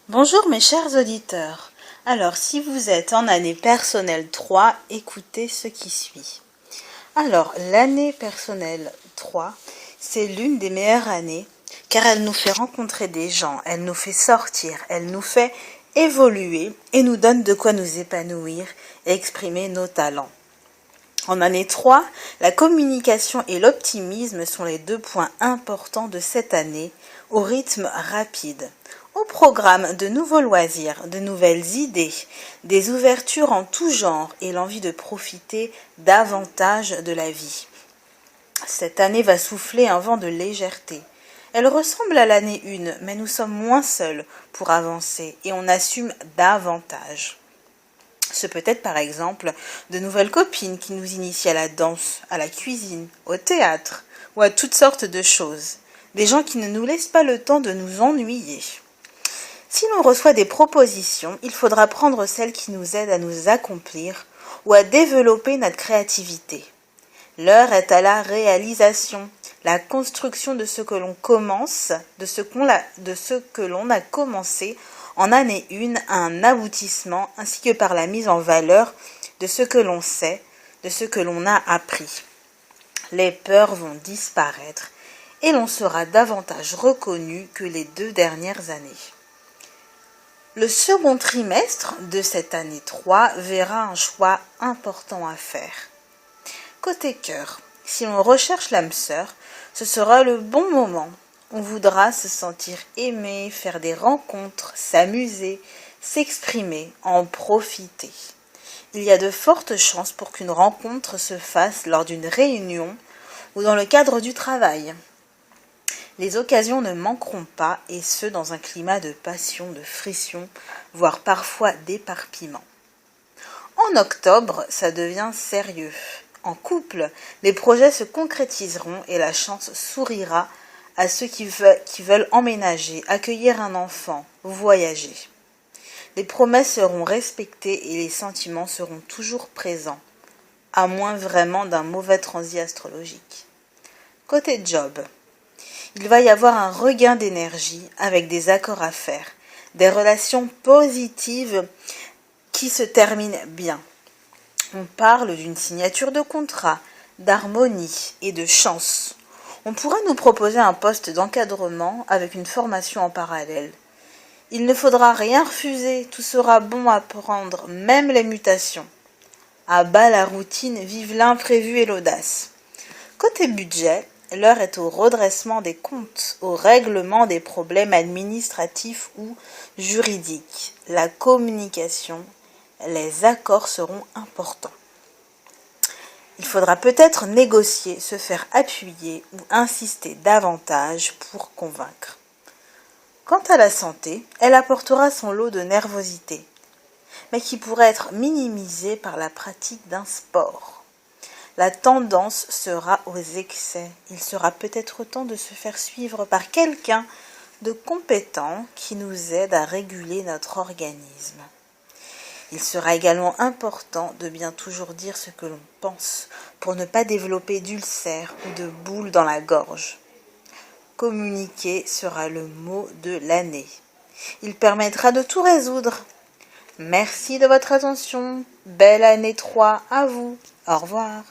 Bonjour mes chers auditeurs. Alors, si vous êtes en année personnelle 3, écoutez ce qui suit. Alors, l'année personnelle 3, c'est l'une des meilleures années car elle nous fait rencontrer des gens, elle nous fait sortir, elle nous fait évoluer et nous donne de quoi nous épanouir et exprimer nos talents. En année 3, la communication et l'optimisme sont les 2 points importants de cette année au rythme rapide. Au programme, de nouveaux loisirs, de nouvelles idées, des ouvertures en tout genre et l'envie de profiter davantage de la vie. Cette année va souffler un vent de légèreté. Elle ressemble à l'année 1, mais nous sommes moins seuls pour avancer et on assume davantage. Ce peut être par exemple de nouvelles copines qui nous initient à la danse, à la cuisine, au théâtre ou à toutes sortes de choses. Des gens qui ne nous laissent pas le temps de nous ennuyer. Si l'on reçoit des propositions, il faudra prendre celles qui nous aident à nous accomplir ou à développer notre créativité. L'heure est à la réalisation, la construction de ce que l'on commence, de ce que l'on a commencé en année 1 à un aboutissement, ainsi que par la mise en valeur de ce que l'on sait, de ce que l'on a appris. Les peurs vont disparaître et l'on sera davantage reconnu que les 2 dernières années. Le second trimestre de cette année 3 verra un choix important à faire. Côté cœur, si l'on recherche l'âme sœur, ce sera le bon moment. On voudra se sentir aimé, faire des rencontres, s'amuser, s'exprimer, en profiter. Il y a de fortes chances pour qu'une rencontre se fasse lors d'une réunion ou dans le cadre du travail. Les occasions ne manqueront pas, et ce dans un climat de passion, de friction, voire parfois d'éparpillement. En octobre, ça devient sérieux. En couple, les projets se concrétiseront et la chance sourira à ceux qui veulent emménager, accueillir un enfant, voyager. Les promesses seront respectées et les sentiments seront toujours présents, à moins vraiment d'un mauvais transit astrologique. Côté job, il va y avoir un regain d'énergie avec des accords à faire, des relations positives qui se terminent bien. On parle d'une signature de contrat, d'harmonie et de chance. On pourrait nous proposer un poste d'encadrement avec une formation en parallèle. Il ne faudra rien refuser, tout sera bon à prendre, même les mutations. À bas la routine, vive l'imprévu et l'audace. Côté budget, l'heure est au redressement des comptes, au règlement des problèmes administratifs ou juridiques. La communication, les accords seront importants. Il faudra peut-être négocier, se faire appuyer ou insister davantage pour convaincre. Quant à la santé, elle apportera son lot de nervosité, mais qui pourrait être minimisée par la pratique d'un sport. La tendance sera aux excès. Il sera peut-être temps de se faire suivre par quelqu'un de compétent qui nous aide à réguler notre organisme. Il sera également important de bien toujours dire ce que l'on pense pour ne pas développer d'ulcères ou de boules dans la gorge. Communiquer sera le mot de l'année. Il permettra de tout résoudre. Merci de votre attention. Belle année 3 à vous. Au revoir.